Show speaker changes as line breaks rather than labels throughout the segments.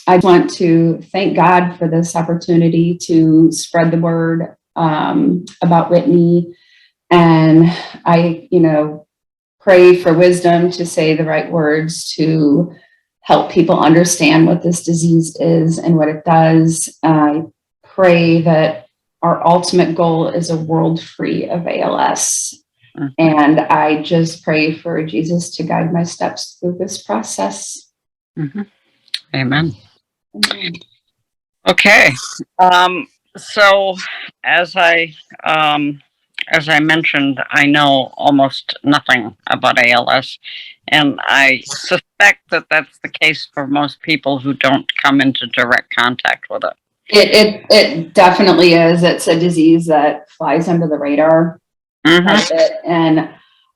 I want to thank God for this opportunity to spread the word about Whitney. And I, pray for wisdom to say the right words to help people understand what this disease is and what it does. I pray that our ultimate goal is a world free of ALS. Mm-hmm. And I just pray for Jesus to guide my steps through this process.
Mm-hmm. Amen. Amen. Okay. So as I mentioned, I know almost nothing about ALS, and I suspect that that's the case for most people who don't come into direct contact with it.
It definitely is. It's a disease that flies under the radar. Mm-hmm. And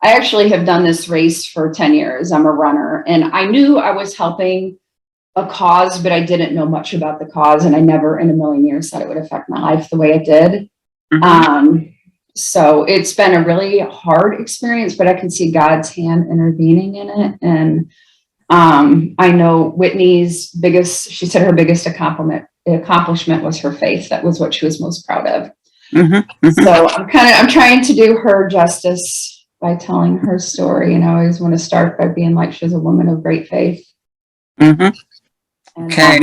I actually have done this race for 10 years. I'm a runner, and I knew I was helping a cause, but I didn't know much about the cause, and I never in a million years thought it would affect my life the way it did. Mm-hmm. So it's been a really hard experience, but I can see God's hand intervening in it. And I know Whitney's she said her biggest accomplishment was her faith. That was what she was most proud of. Mm-hmm. So I'm trying to do her justice by telling her story. And I always want to start by being like, she's a woman of great faith. Mm-hmm. And, okay.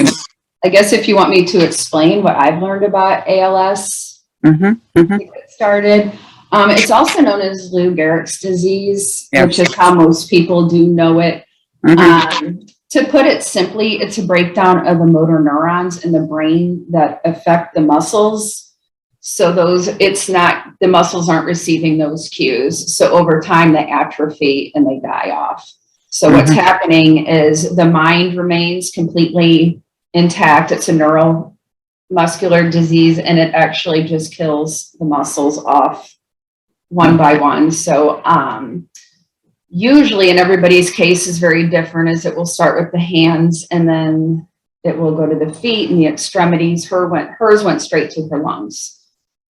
I guess if you want me to explain what I've learned about ALS, mm-hmm. Mm-hmm. to get started. It's also known as Lou Gehrig's disease, yep. which is how most people do know it. Mm-hmm. To put it simply, it's a breakdown of the motor neurons in the brain that affect the muscles. So the muscles aren't receiving those cues. So over time they atrophy and they die off. So mm-hmm. what's happening is the mind remains completely intact. It's a neuromuscular disease, and it actually just kills the muscles off one by one. So usually, in everybody's case is very different, as it will start with the hands and then it will go to the feet and the extremities. Hers went straight to her lungs.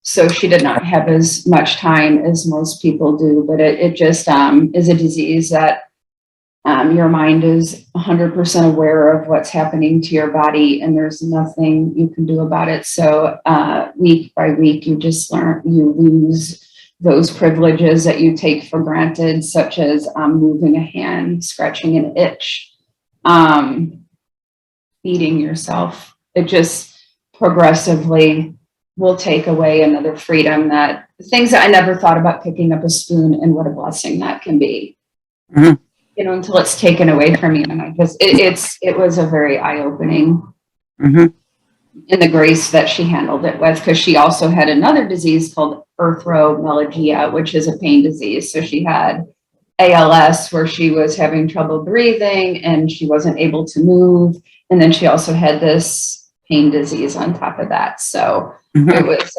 So she did not have as much time as most people do, but it just is a disease that your mind is 100% aware of what's happening to your body, and there's nothing you can do about it. So week by week, you lose those privileges that you take for granted, such as moving a hand, scratching an itch, feeding yourself. It just progressively will take away another freedom, that things that I never thought about, picking up a spoon, and what a blessing that can be. Mm-hmm. Until it's taken away from you. And it was a very eye-opening mm-hmm. in the grace that she handled it with, because she also had another disease called erythromelalgia, which is a pain disease. So she had ALS, where she was having trouble breathing and she wasn't able to move. And then she also had this pain disease on top of that. So mm-hmm.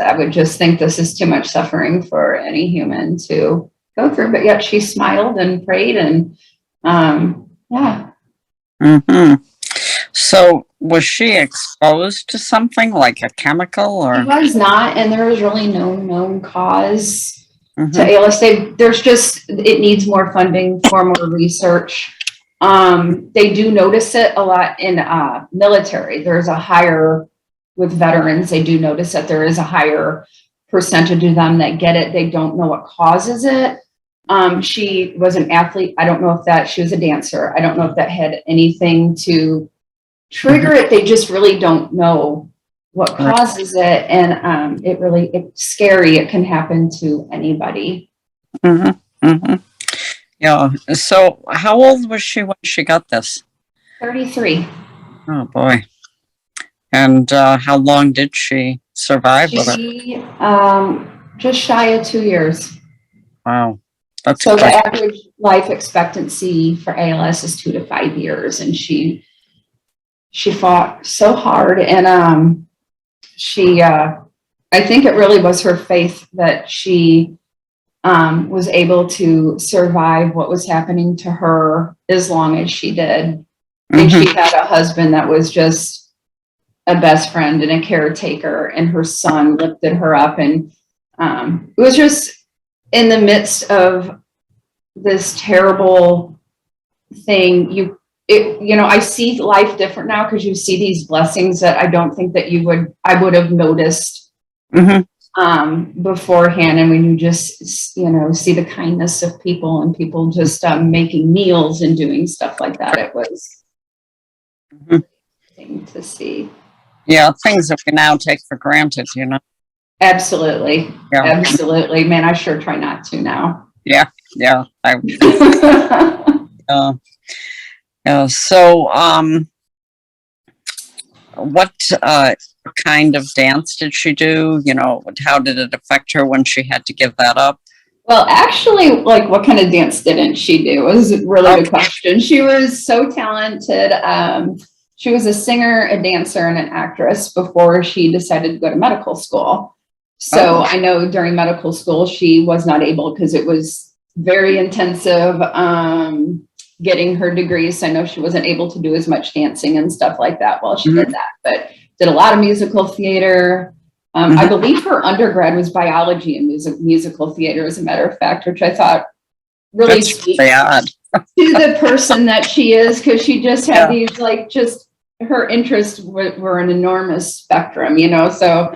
I would just think this is too much suffering for any human to go through. But yet she smiled and prayed, and yeah.
Mm-hmm. So was she exposed to something like a chemical, or?
She was not, and there is really no known cause mm-hmm. to ALS. It needs more funding for more research. They do notice it a lot in military. There's a higher, with veterans, they do notice that there is a higher percentage of them that get it. They don't know what causes it. She was an athlete. I don't know if she was a dancer. I don't know if that had anything to trigger it. They just really don't know what causes it. And it's scary. It can happen to anybody.
Mm-hmm. Mm-hmm. Yeah. So how old was she when she got this?
33.
Oh, boy. And how long did she survive with it?
Just shy of 2 years.
Wow.
So the average life expectancy for ALS is 2 to 5 years, and she fought so hard, and I think it really was her faith that she was able to survive what was happening to her as long as she did. Mm-hmm. And she had a husband that was just a best friend and a caretaker, and her son lifted her up, and it was just in the midst of this terrible thing. I see life different now because you see these blessings that I don't think that I would have noticed beforehand. And when you just, see the kindness of people and people just making meals and doing stuff like that, it was thing to see.
Yeah, things that we now take for granted,
Absolutely.
Yeah.
Absolutely. Man, I sure try not to now.
Yeah. So, what kind of dance did she do? How did it affect her when she had to give that up?
Well, actually, like, what kind of dance didn't she do? It was a really good question. She was so talented. She was a singer, a dancer, and an actress before she decided to go to medical school. So I know during medical school, she was not able because it was very intensive getting her degrees. I know she wasn't able to do as much dancing and stuff like that while she did that, but did a lot of musical theater. I believe her undergrad was biology and musical theater, as a matter of fact, which I thought really speaks to the person that she is, because she just had these, like, just her interests were an enormous spectrum, so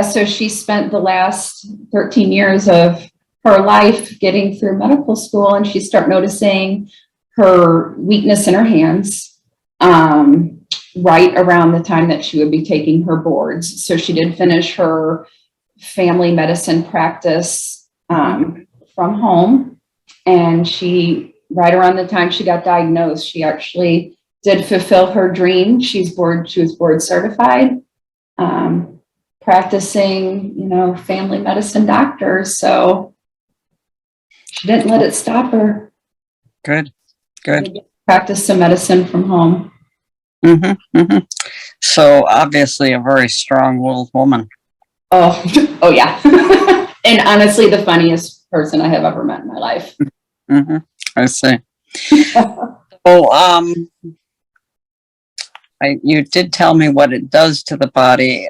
so she spent the last 13 years of her life getting through medical school, and she started noticing her weakness in her hands right around the time that she would be taking her boards. So she did finish her family medicine practice from home, and right around the time she got diagnosed, she actually did fulfill her dream. She was board certified, practicing, family medicine doctor. So she didn't let it stop her.
Good.
Practice some medicine from home.
So obviously a very strong-willed woman.
Oh yeah. And honestly, the funniest person I have ever met in my life.
I see. You did tell me what it does to the body.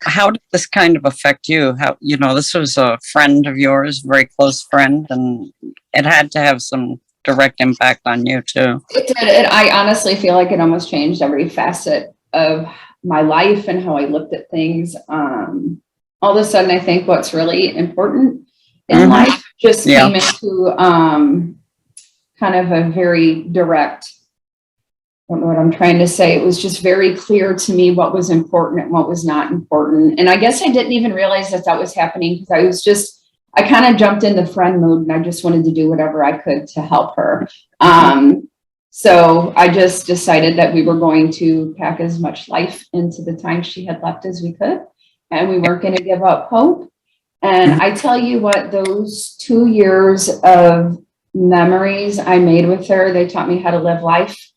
How did this kind of affect you? This was a friend of yours, very close friend, and it had to have some direct impact on you too.
It did. I honestly feel like it almost changed every facet of my life and how I looked at things. All of a sudden, I think what's really important in life just came into kind of a very direct, I don't know what I'm trying to say. It was just very clear to me what was important and what was not important. And I guess I didn't even realize that was happening, because I kind of jumped in the friend mode, and I just wanted to do whatever I could to help her. So I just decided that we were going to pack as much life into the time she had left as we could, and we weren't going to give up hope. And I tell you what, those 2 years of memories I made with her, they taught me how to live life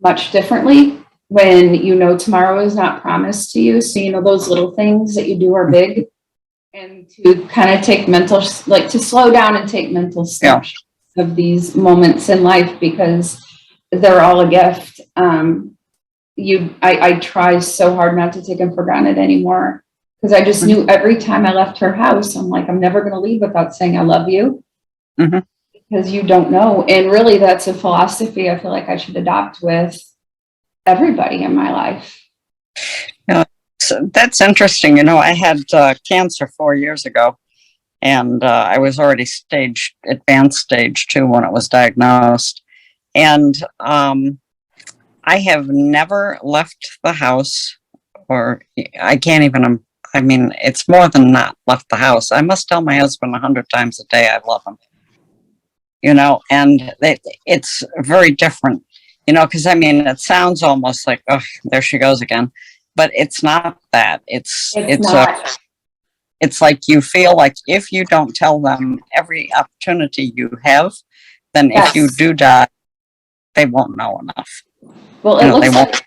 much differently, when tomorrow is not promised to you. So those little things that you do are big, and to kind of take to slow down and take mental steps of these moments in life, because they're all a gift. I try so hard not to take them for granted anymore, because I just knew every time I left her house, I'm like, I'm never going to leave without saying I love you. Because you don't know. And really, that's a philosophy I feel like I should adopt with everybody in my life.
So that's interesting. I had cancer 4 years ago, and I was already advanced stage 2 when it was diagnosed. And I have never left the house, or I can't even, it's more than not left the house. I must tell my husband 100 times a day I love him. And it's very different, because it sounds almost like, oh, there she goes again, but it's not that. It's like you feel like if you don't tell them every opportunity you have, then if you do die, they won't know enough.
Well, it looks like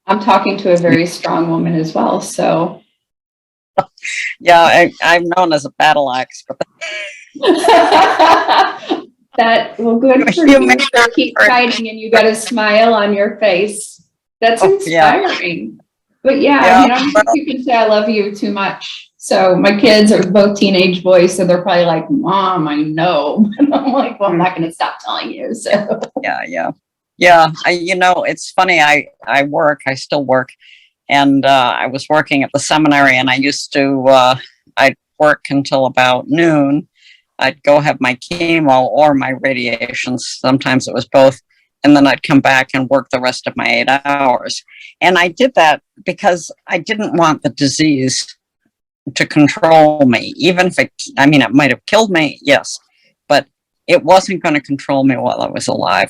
I'm talking to a very strong woman as well, so.
Yeah, I'm known as a battle axe, but
good for you. Keep fighting, and you got a smile on your face. That's inspiring. But you can say I love you too much. So my kids are both teenage boys, so they're probably like, Mom, I know. And I'm like, well, I'm not going to stop telling you. So
Yeah. It's funny. I still work, and I was working at the seminary, and I used to, I'd work until about noon. I'd go have my chemo or my radiations. Sometimes it was both. And then I'd come back and work the rest of my 8 hours. And I did that because I didn't want the disease to control me, even if it might have killed me, yes, but it wasn't going to control me while I was alive.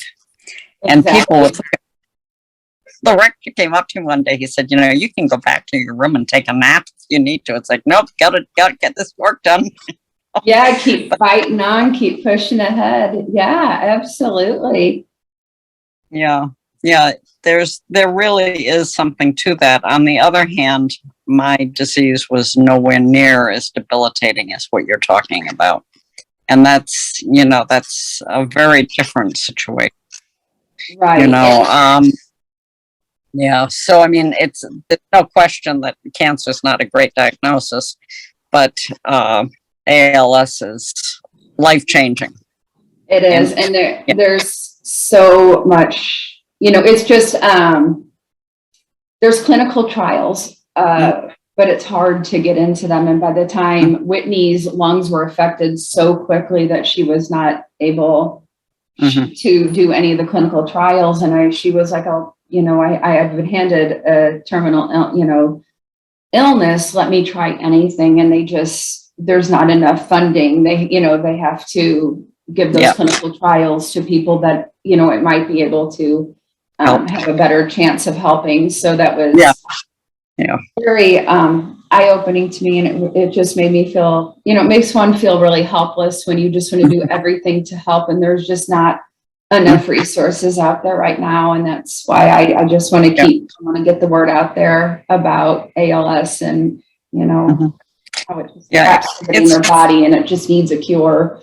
And the rector came up to me one day, he said, you can go back to your room and take a nap if you need to. It's like, nope, gotta get this work done.
Yeah, keep fighting on, keep pushing ahead. Yeah, absolutely.
Yeah. There really is something to that. On the other hand, my disease was nowhere near as debilitating as what you're talking about. And that's a very different situation.
Right.
Yeah. So, there's no question that cancer is not a great diagnosis, but ALS is life-changing.
It is. And there's so much, it's just, there's clinical trials, but it's hard to get into them. And by the time Whitney's lungs were affected so quickly that she was not able to do any of the clinical trials. And she was like, I have been handed a terminal, illness. Let me try anything. And there's not enough funding. They have to give those clinical trials to people that, it might be able to have a better chance of helping. So that was very eye-opening to me. And it just made me feel, it makes one feel really helpless when you just want to do everything to help. And there's just not enough resources out there right now. And that's why I just want to I want to get the word out there about ALS and, how it just affects in their body and it just needs a cure.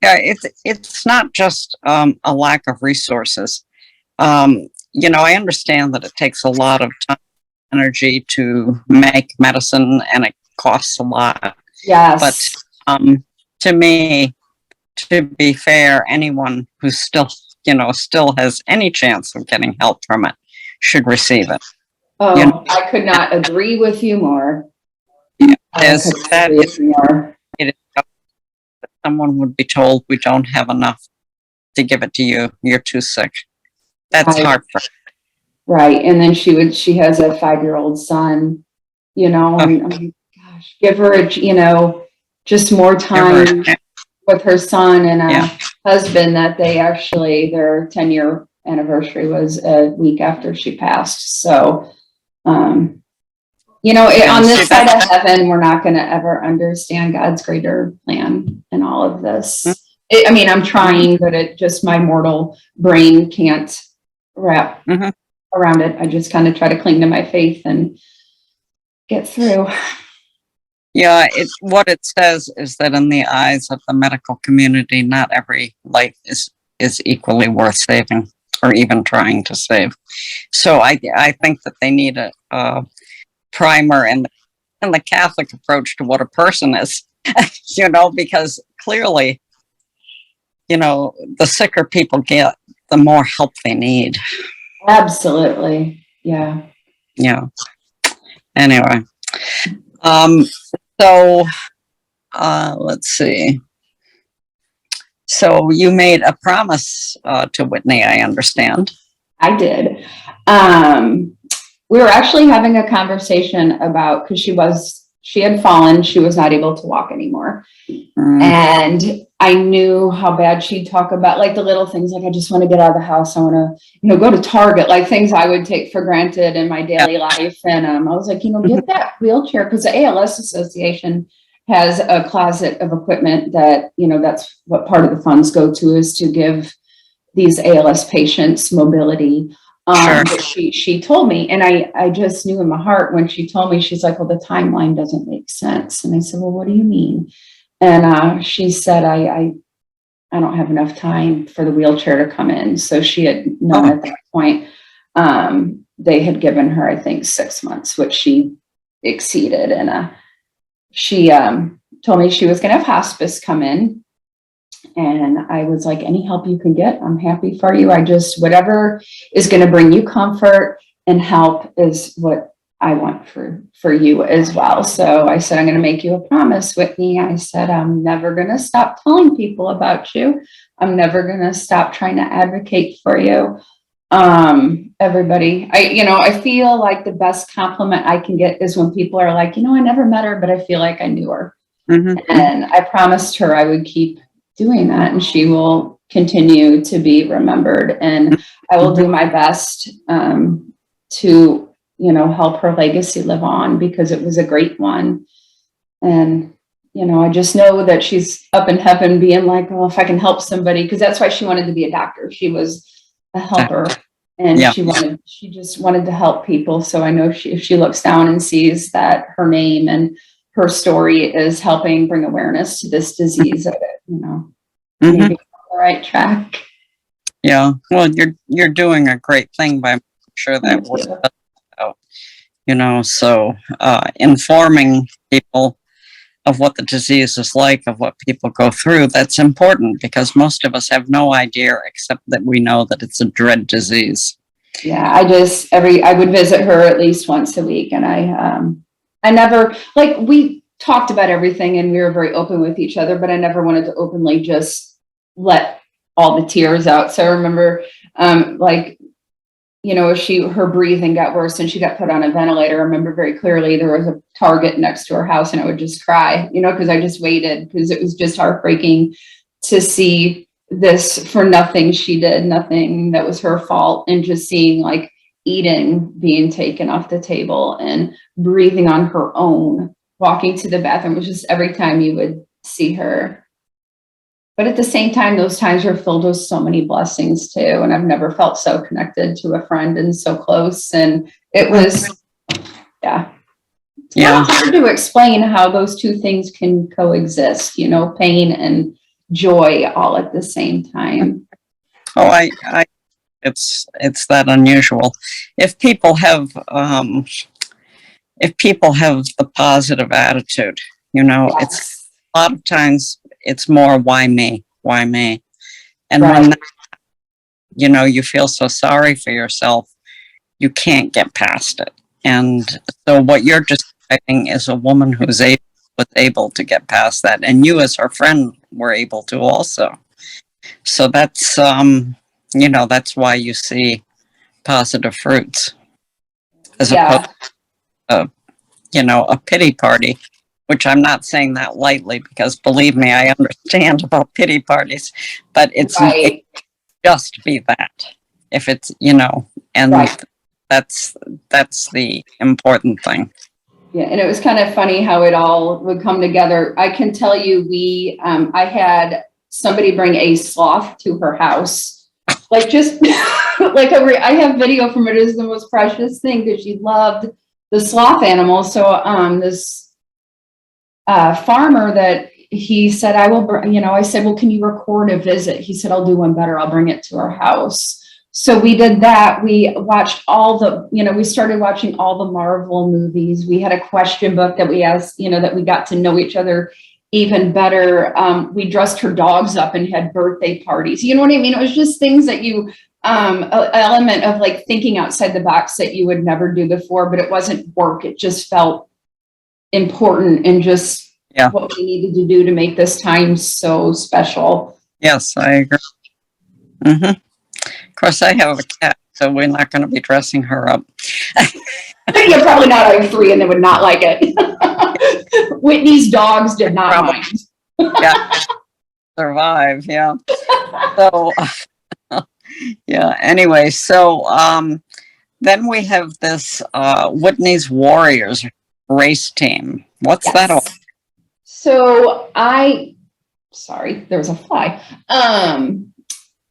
Yeah, it's not just a lack of resources. I understand that it takes a lot of time and energy to make medicine and it costs a lot.
Yes.
But to me, to be fair, anyone who still has any chance of getting help from it should receive it.
Oh, I could not agree with you more.
Someone would be told, we don't have enough to give it to you. You're too sick. That's heartbreaking.
Right. And then she has a 5-year-old son, and gosh, give her just more time with her son and a husband that their 10-year anniversary was a week after she passed. So, on this side of heaven, we're not going to ever understand God's greater plan in all of this. I'm trying, but my mortal brain can't wrap around it. I just kind of try to cling to my faith and get through.
Yeah, what it says is that in the eyes of the medical community, not every life is equally worth saving or even trying to save. So I think that they need a primer and the Catholic approach to what a person is, because clearly, the sicker people get, the more help they need.
Absolutely. Yeah.
Yeah. Anyway. So let's see. So you made a promise to Whitney, I understand.
I did. We were actually having a conversation about, because she had fallen, she was not able to walk anymore. And I knew how bad she'd talk about like the little things, like I just want to get out of the house. I want to, go to Target, like things I would take for granted in my daily life. And I was like, get that wheelchair, because the ALS Association has a closet of equipment that, that's what part of the funds go to, is to give these ALS patients mobility. But she told me, and I just knew in my heart when she told me, she's like, well, the timeline doesn't make sense. And I said, well, what do you mean? And she said, I don't have enough time for the wheelchair to come in. So she had known at that point. They had given her, I think, 6 months, which she exceeded. And she told me she was going to have hospice come in. And I was like, any help you can get, I'm happy for you. Whatever is going to bring you comfort and help is what I want for you as well. So I said, I'm going to make you a promise, Whitney. I said, I'm never going to stop telling people about you. I'm never going to stop trying to advocate for you. Everybody, I feel like the best compliment I can get is when people are like, I never met her, but I feel like I knew her.
Mm-hmm.
And I promised her I would keep doing that, and she will continue to be remembered. And I will do my best to, help her legacy live on, because it was a great one. And, I just know that she's up in heaven being like, well, if I can help somebody, because that's why she wanted to be a doctor. She was a helper, and she just wanted to help people. So I know if she looks down and sees that her name and her story is helping bring awareness to this disease, maybe on the right track.
Yeah. Well, you're doing a great thing by making sure that works out, so informing people of what the disease is like, of what people go through, that's important, because most of us have no idea, except that we know that it's a dread disease.
Yeah, I would visit her at least once a week, and I never, we talked about everything and we were very open with each other, but I never wanted to openly just let all the tears out. So I remember, her breathing got worse and she got put on a ventilator. I remember very clearly there was a Target next to her house, and I would just cry, because I just waited, because it was just heartbreaking to see this for nothing she did, nothing that was her fault, and just seeing eating being taken off the table and breathing on her own, walking to the bathroom. It was just every time you would see her. But at the same time, those times were filled with so many blessings too. And I've never felt so connected to a friend and so close. And it was, it's hard to explain how those two things can coexist, pain and joy all at the same time.
Oh, it's that unusual. If people have the positive attitude, it's a lot of times it's more, why me? And when you feel so sorry for yourself, you can't get past it. And so what you're describing is a woman who's able to get past that, and you as her friend were able to also. So that's that's why you see positive fruits, as opposed to a pity party, which I'm not saying that lightly, because believe me, I understand about pity parties, but it just be that. If it's, that's the important thing.
Yeah. And it was kind of funny how it all would come together. I can tell you, I had somebody bring a sloth to her house, I have video from it. It is the most precious thing, because she loved the sloth animal. So this farmer that he said, I said, well, can you record a visit? He said, I'll do one better. I'll bring it to our house. So we did that. We watched we started watching all the Marvel movies. We had a question book that we asked, that we got to know each other even better. We dressed her dogs up and had birthday parties. You know what I mean? It was just things that an element of thinking outside the box that you would never do before, but it wasn't work. It just felt important, and just what we needed to do to make this time so special.
Yes, I agree. Mm-hmm. Of course, I have a cat, so we're not going to be dressing her up.
You're probably not. I have 3, and they would not like it. Whitney's dogs did not mind.
Survive. Yeah. So, anyway, so then we have this Whitney's Warriors race team. What's that all?
So sorry, there was a fly.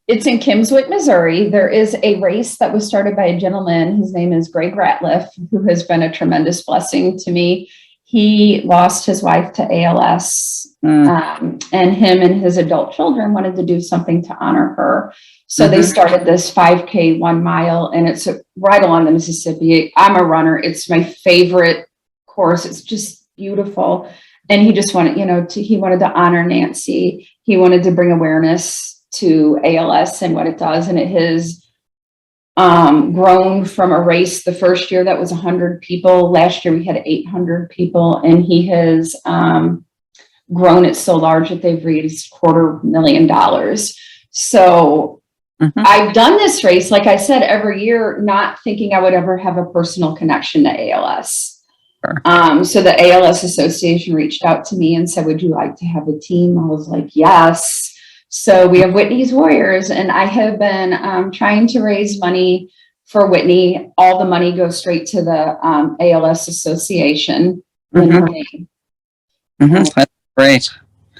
It's in Kimmswick, Missouri. There is a race that was started by a gentleman. His name is Greg Ratliff, who has been a tremendous blessing to me. He lost his wife to ALS, and him and his adult children wanted to do something to honor her. So they started this 5K 1 mile, and it's right along the Mississippi. I'm a runner. It's my favorite course. It's just beautiful. and he just wanted, he wanted to honor Nancy. He wanted to bring awareness to ALS and what it does. And it has grown from a race the first year that was 100 people. Last year we had 800 people, and he has grown it so large that they've raised $250,000. So I've done this race, like I said, every year, not thinking I would ever have a personal connection to ALS. Sure. So the ALS Association reached out to me and said, would you like to have a team? I was like, yes. So we have Whitney's Warriors, and I have been trying to raise money for Whitney. All the money goes straight to the ALS Association in her name.
That's great.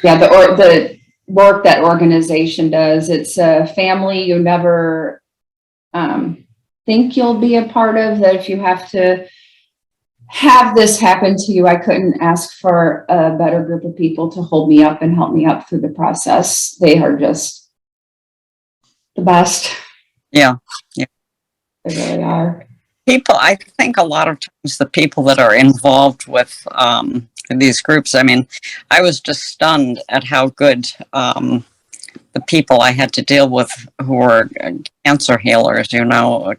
Yeah, the work that organization does, it's a family you never think you'll be a part of, that if you have to have this happen to you, I couldn't ask for a better group of people to hold me up and help me up through the process. They are just the best.
Yeah.
They really are.
People, I think a lot of times the people that are involved with these groups, I mean, I was just stunned at how good the people I had to deal with who were cancer healers, the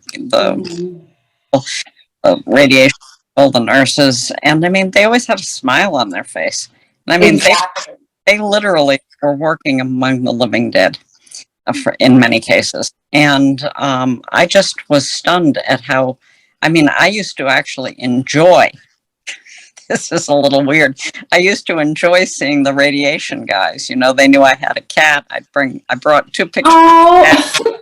radiation, all the nurses. And I mean, they always had a smile on their face. And I mean, exactly. they literally were working among the living dead in many cases. And I just was stunned at how, I mean, I used to actually enjoy, this is a little weird, I used to enjoy seeing the radiation guys. They knew I had a cat. I brought 2 pictures. Oh.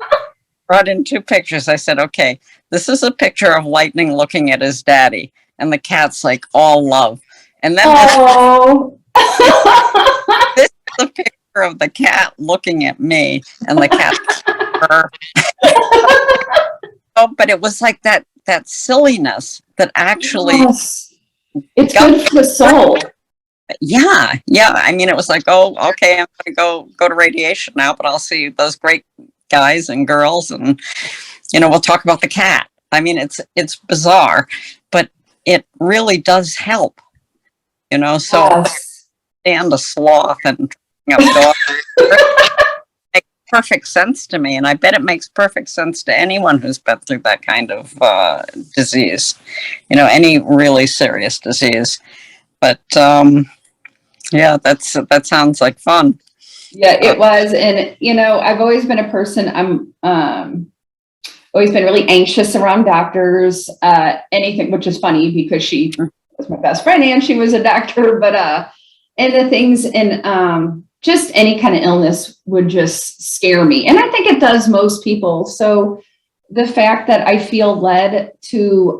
Brought in 2 pictures. I said, okay, this is a picture of Lightning looking at his daddy, and the cat's like all love. And then this is a picture of the cat looking at me, and the cat. Oh, but it was like that silliness that actually.
Yes. It's good for the soul.
Yeah. I mean, it was like, oh, okay, I'm going to go to radiation now, but I'll see those great guys and girls, and we'll talk about the cat. I mean, it's bizarre, but it really does help. So yes. Stand a sloth and up makes perfect sense to me, and I bet it makes perfect sense to anyone who's been through that kind of disease. Any really serious disease. But yeah, that sounds like fun.
Yeah, it was. And, I've always been a person, I'm always been really anxious around doctors, anything, which is funny because she was my best friend and she was a doctor, but, and the things and just any kind of illness would just scare me. And I think it does most people. So the fact that I feel led to,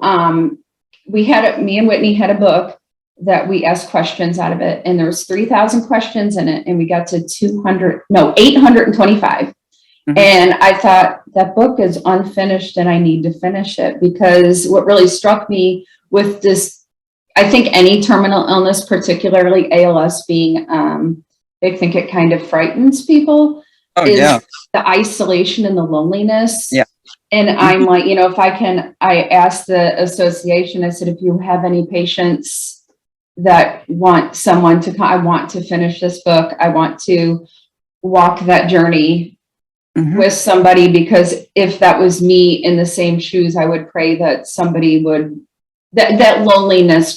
me and Whitney had a book that we asked questions out of it, and there was 3,000 questions in it, and we got to 825. And I thought, that book is unfinished and I need to finish it, because what really struck me with this, I think any terminal illness, particularly ALS being, I think it kind of frightens people, is the isolation and the loneliness. Yeah. And I'm like, if I asked the association, I said, if you have any patients that want someone to come, I want to finish this book. I want to walk that journey with somebody, because if that was me in the same shoes, I would pray that somebody would, that loneliness,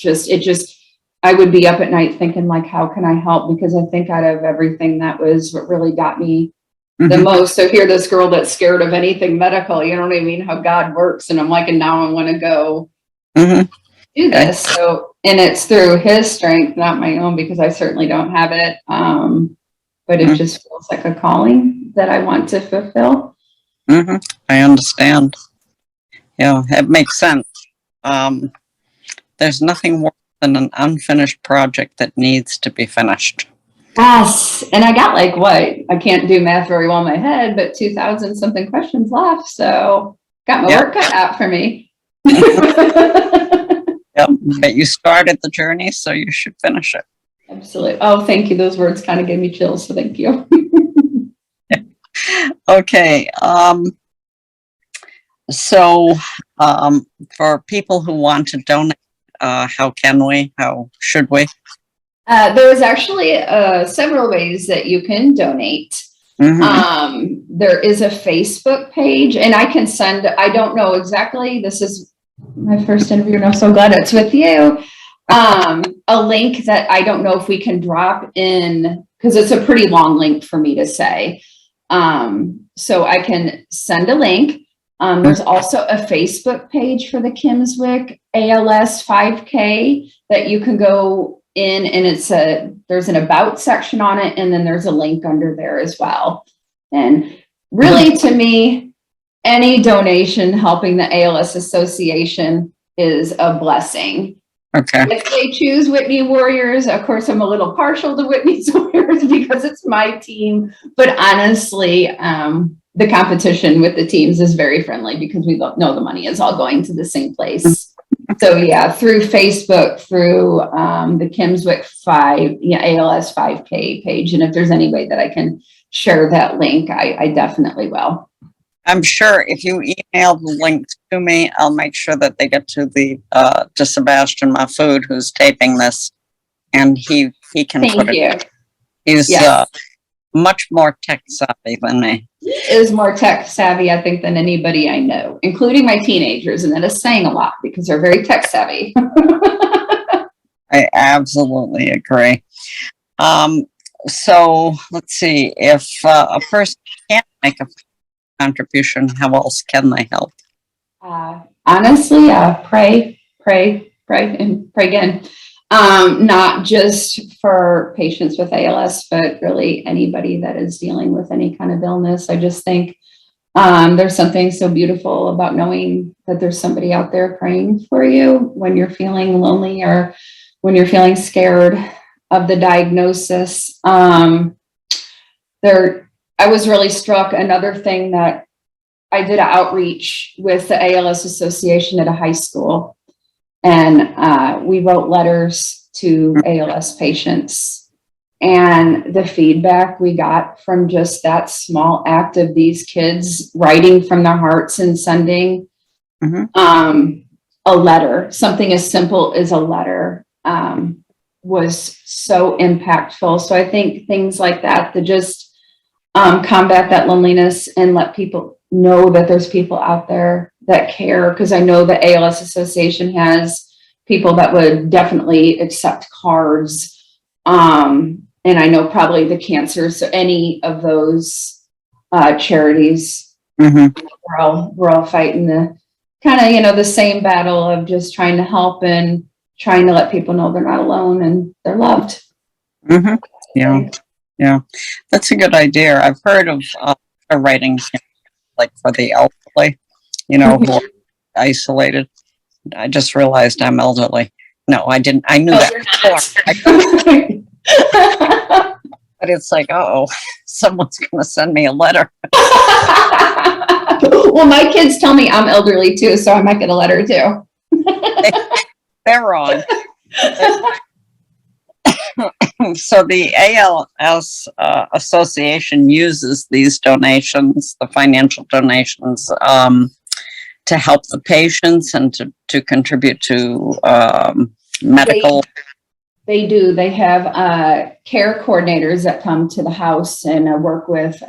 I would be up at night thinking like, how can I help? Because I think out of everything, that was what really got me the most. So here, this girl that's scared of anything medical, you know what I mean? How God works. And I'm like, and now I want to go do this. So, and it's through his strength, not my own, because I certainly don't have it. But it just feels like a calling that I want to fulfill.
I understand. Yeah, it makes sense. There's nothing worse than an unfinished project that needs to be finished.
Yes. And I got I can't do math very well in my head, but 2,000 something questions left. So got my work cut out for me.
Yep. But you started the journey, so you should finish it.
Absolutely. Oh, thank you. Those words kind of gave me chills. So thank you.
Okay. So for people who want to donate, how can we? How should we?
There is actually several ways that you can donate. There is a Facebook page, and I can send, I don't know exactly, this is my first interview, and I'm so glad it's with you. A link that I don't know if we can drop in, because it's a pretty long link for me to say. So I can send a link. There's also a Facebook page for the Kimmswick ALS 5K that you can go in, and there's an about section on it, and then there's a link under there as well. And really, to me, any donation helping the ALS Association is a blessing.
Okay.
If they choose Whitney Warriors, of course, I'm a little partial to Whitney's Warriors because it's my team. But honestly, the competition with the teams is very friendly because we know the money is all going to the same place. So yeah, through Facebook, through the Kimmswick ALS 5K page, and if there's any way that I can share that link, I definitely will.
I'm sure if you email the link to me, I'll make sure that they get to Sebastian Mahfood, who's taping this, and he can put it. He's much more tech savvy than me.
He is more tech savvy, I think, than anybody I know, including my teenagers, and that is saying a lot because they're very tech savvy.
I absolutely agree. So let's see, if a person can't make a contribution, how else can they help?
Honestly, pray, and pray again. Not just for patients with ALS, but really anybody that is dealing with any kind of illness. I just think there's something so beautiful about knowing that there's somebody out there praying for you when you're feeling lonely or when you're feeling scared of the diagnosis. I was really struck. Another thing that I did an outreach with the ALS Association at a high school, and we wrote letters to ALS patients, and the feedback we got from just that small act of these kids writing from their hearts and sending a letter, something as simple as a letter, was so impactful. So I think things like that just combat that loneliness and let people know that there's people out there that care, because I know the ALS Association has people that would definitely accept cards. And I know probably the cancer, so any of those charities, we're all fighting the kind of, the same battle of just trying to help and trying to let people know they're not alone and they're loved.
Yeah, that's a good idea. I've heard of writing like for the elderly, who are isolated. I just realized I'm elderly. No, I didn't. I knew that before. But it's like, someone's going to send me a letter.
Well, my kids tell me I'm elderly too, so I might get a letter too.
They're wrong. So the ALS Association uses these donations, the financial donations, to help the patients and to contribute to medical.
They do. They have care coordinators that come to the house and work with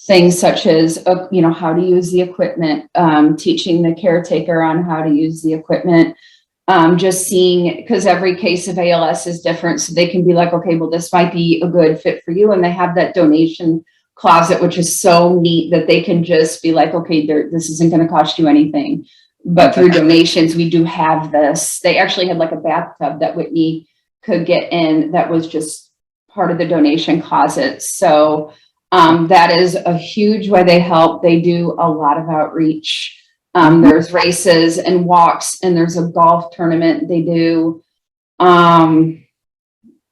things such as, how to use the equipment, teaching the caretaker on how to use the equipment. Just seeing, because every case of ALS is different, so they can be like, okay, well, this might be a good fit for you. And they have that donation closet, which is so neat that they can just be like, okay, this isn't going to cost you anything. But through donations, we do have this. They actually had like a bathtub that Whitney could get in that was just part of the donation closet. So that is a huge way they help. They do a lot of outreach. There's races and walks, and there's a golf tournament they do.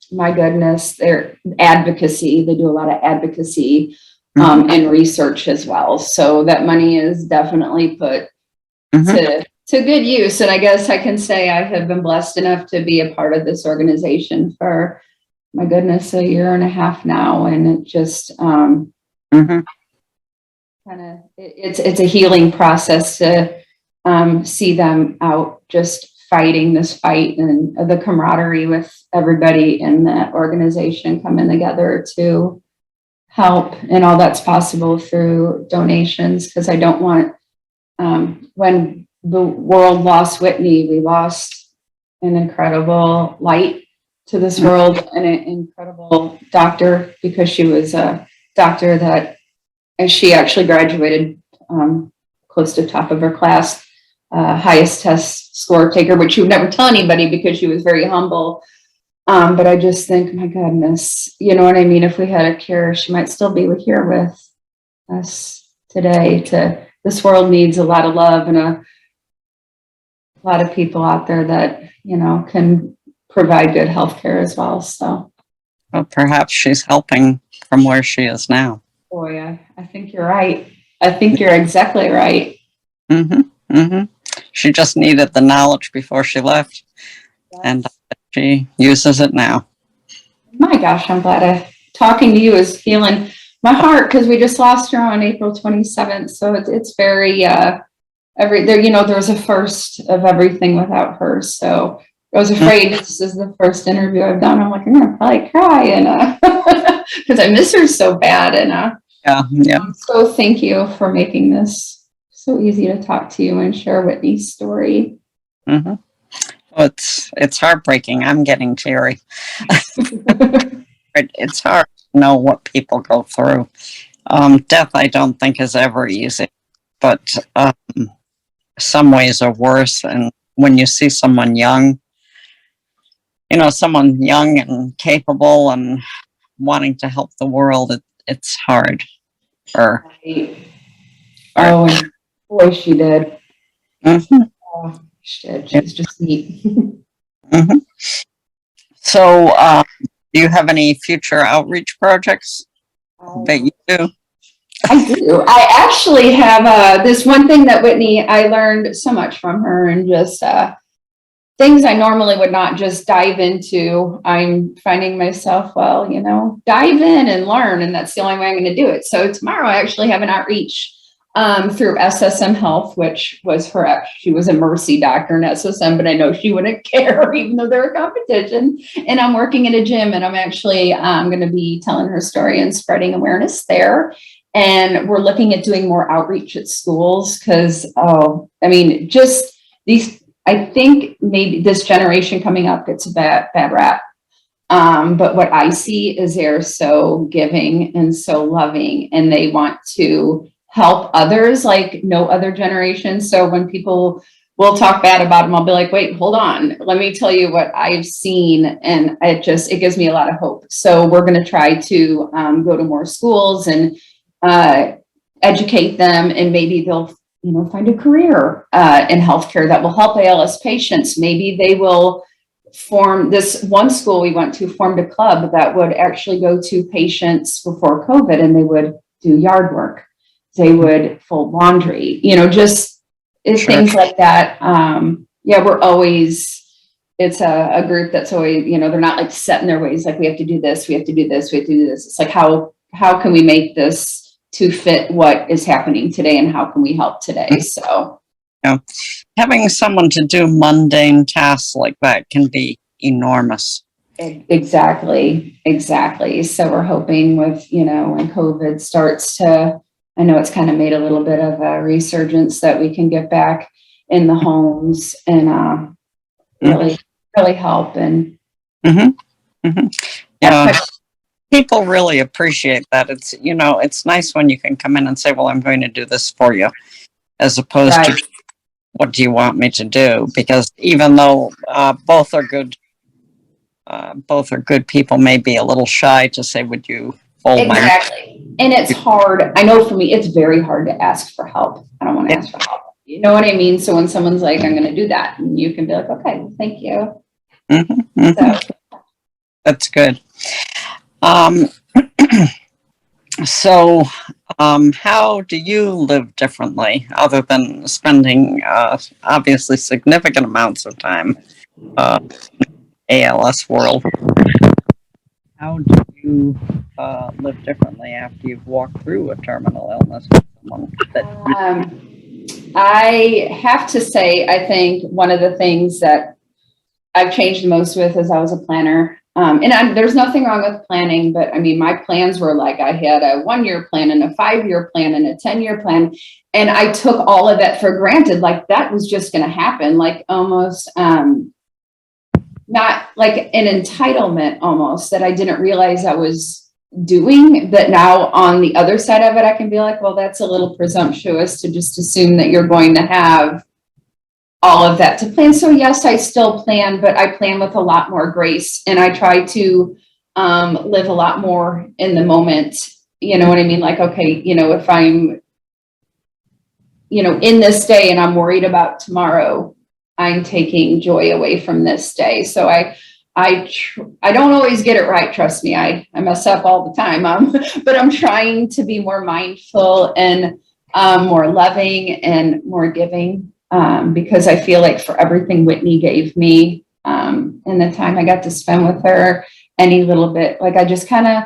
My goodness, they're advocacy. They do a lot of advocacy and research as well. So that money is definitely put to good use. And I guess I can say I have been blessed enough to be a part of this organization for, my goodness, a year and a half now. And it just, it's a healing process to see them out just fighting this fight, and the camaraderie with everybody in that organization coming together to help, and all that's possible through donations, because I don't want, when the world lost Whitney, we lost an incredible light to this world and an incredible doctor, because she was a doctor that, and she actually graduated close to top of her class, highest test score taker, which she would never tell anybody because she was very humble. But I just think, my goodness, you know what I mean? If we had a cure, she might still be here with us today. This world needs a lot of love, and a lot of people out there that, you know, can provide good health care as well. So,
well, perhaps she's helping from where she is now.
Boy, I think you're right. I think you're exactly right.
She just needed the knowledge before she left, yes. And she uses it now.
My gosh, I'm glad talking to you is healing my heart, because we just lost her on April 27th. So it's very, there was a first of everything without her. So I was afraid this is the first interview I've done. I'm like, I'm going to probably cry, and because I miss her so bad. And
yeah.
So thank you for making this so easy to talk to you and share Whitney's story.
Well, it's heartbreaking. I'm getting teary. It's hard to know what people go through. Death, I don't think, is ever easy, but some ways are worse. And when you see someone young, someone young and capable and wanting to help the world, it's hard.
Right. Oh, and boy, she did. Oh, she did. She's just neat.
So, do you have any future outreach projects that you do?
I do. I actually have this one thing that Whitney, I learned so much from her, and just things I normally would not just dive into. I'm finding myself, dive in and learn, and that's the only way I'm going to do it. So tomorrow I actually have an outreach through SSM Health, which was she was a Mercy doctor in SSM, but I know she wouldn't care, even though they're a competition. And I'm working at a gym, and I'm actually going to be telling her story and spreading awareness there. And we're looking at doing more outreach at schools, because, just these, I think maybe this generation coming up gets a bad rap. But what I see is they're so giving and so loving, and they want to help others like no other generation. So when people will talk bad about them, I'll be like, wait, hold on. Let me tell you what I've seen. And it gives me a lot of hope. So we're going to try to go to more schools and educate them, and maybe they'll find a career in healthcare that will help ALS patients. Maybe they will form, this one school we went to formed a club that would actually go to patients before COVID, and they would do yard work. They would fold laundry, just things like that. We're always, it's a group that's always, they're not like set in their ways. Like, we have to do this, we have to do this, we have to do this. It's like, how can we make this to fit what is happening today, and how can we help today? So
having someone to do mundane tasks like that can be enormous.
Exactly. So we're hoping with, when COVID starts to, I know it's kind of made a little bit of a resurgence, that we can get back in the homes and really help. And
people really appreciate that. It's, it's nice when you can come in and say, well, I'm going to do this for you, as opposed to, what do you want me to do? Because even though both are good people, may be a little shy to say, would you fold my...
Exactly. And it's hard. I know for me, it's very hard to ask for help. I don't want to ask for help. You know what I mean? So when someone's like, I'm going to do that, and you can be like, okay, well, thank you. So.
That's good. So, how do you live differently, other than spending obviously significant amounts of time ALS world? How do you live differently after you've walked through a terminal illness with someone?
I have to say, I think one of the things that I've changed the most with is I was a planner. There's nothing wrong with planning, but I mean, my plans were like, I had a 1-year plan and a 5-year plan and a 10-year plan. And I took all of that for granted. Like that was just going to happen, like almost, not like an entitlement almost that I didn't realize I was doing. That now on the other side of it, I can be like, well, that's a little presumptuous to just assume that you're going to have all of that to plan. So yes, I still plan, but I plan with a lot more grace, and I try to live a lot more in the moment. You know what I mean? Like, okay, if I'm, in this day and I'm worried about tomorrow, I'm taking joy away from this day. So I don't always get it right. Trust me. I mess up all the time. But I'm trying to be more mindful and more loving and more giving. Because I feel like for everything Whitney gave me, and the time I got to spend with her, any little bit, like I just kind of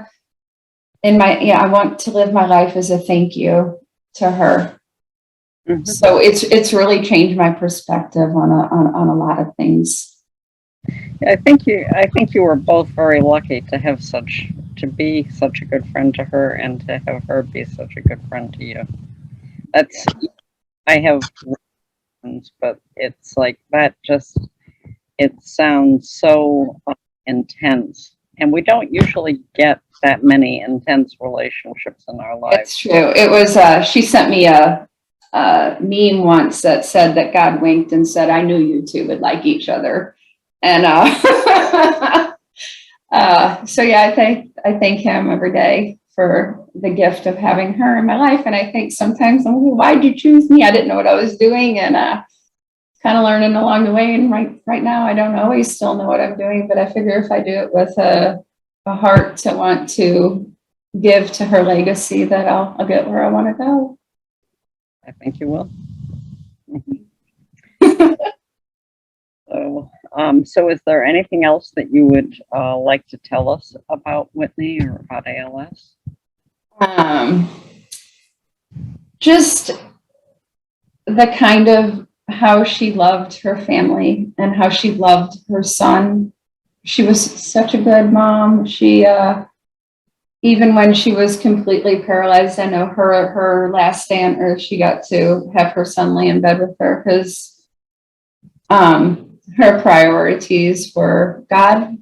I want to live my life as a thank you to her. Mm-hmm. So it's really changed my perspective on a lot of things.
I think you were both very lucky to be such a good friend to her, and to have her be such a good friend to you. I have, but it's like that. It sounds so intense, and we don't usually get that many intense relationships in our lives.
It's true. It was. She sent me a meme once that said that God winked and said, "I knew you two would like each other." And so yeah, I thank him every day for the gift of having her in my life. And I think sometimes I'm like, why'd you choose me? I didn't know what I was doing, and kind of learning along the way. And right now, I don't always still know what I'm doing, but I figure if I do it with a heart to want to give to her legacy, that I'll get where I want to go.
I think you will. So is there anything else that you would like to tell us about Whitney or about ALS?
Just the kind of how she loved her family and how she loved her son. She was such a good mom. She, even when she was completely paralyzed, I know her last day on earth, she got to have her son lay in bed with her because her priorities were God,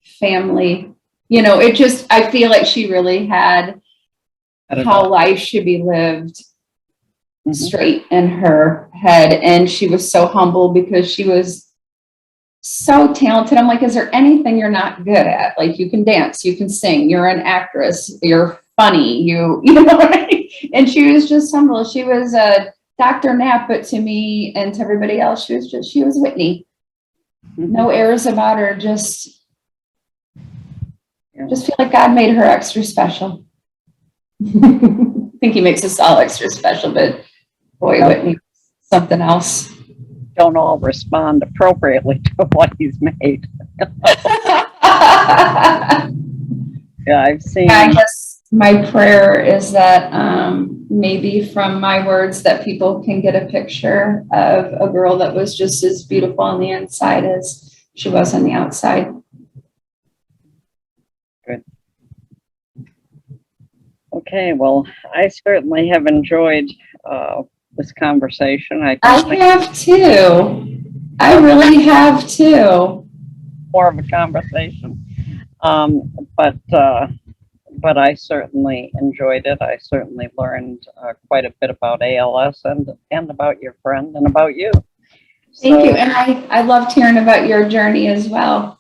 family. I feel like she really had how life should be lived straight in her head. And she was so humble because she was so talented. I'm like, is there anything you're not good at? Like, you can dance, you can sing, you're an actress, you're funny, you know, and she was just humble. She was Dr. Knapp, but to me and to everybody else, she was Whitney. No airs about her, just feel like God made her extra special. I think he makes us all extra special, but boy, Whitney, something else.
Don't all respond appropriately to what he's made. Yeah, I've seen.
I guess my prayer is that maybe from my words that people can get a picture of a girl that was just as beautiful on the inside as she was on the outside.
Good. Okay, well, I certainly have enjoyed this conversation. I
have too. I really have too.
More of a conversation, but I certainly enjoyed it. I certainly learned quite a bit about ALS and about your friend and about you.
Thank you, and I loved hearing about your journey as well.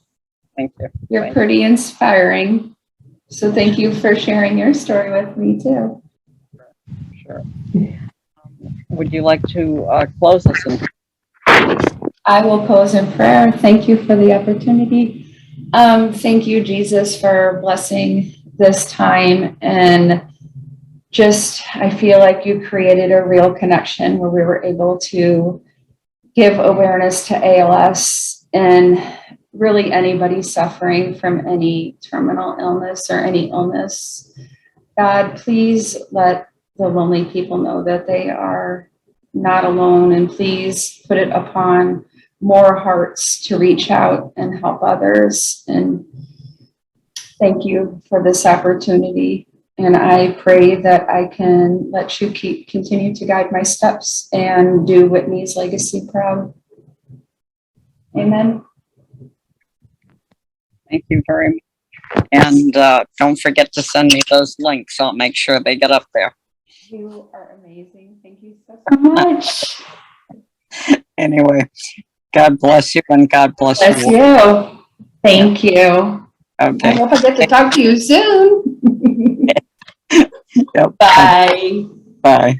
Thank you.
You're pretty inspiring. So thank you for sharing your story with me too.
Sure. Would you like to close us in?
I will close in prayer. Thank you for the opportunity. Thank you, Jesus, for blessing this time. And just, I feel like you created a real connection where we were able to give awareness to ALS and really anybody suffering from any terminal illness or any illness. God, please let the lonely people know that they are not alone, and please put it upon more hearts to reach out and help others. And thank you for this opportunity. And I pray that I can let you continue to guide my steps and do Whitney's legacy proud. Amen.
Thank you very much. And don't forget to send me those links. I'll make sure they get up there.
You are amazing. Thank you so much.
Anyway, God bless you and God bless
Bless
you.
you. Thank you. I
Okay.
hope I get to talk to you soon.
Yep.
Bye.
Bye.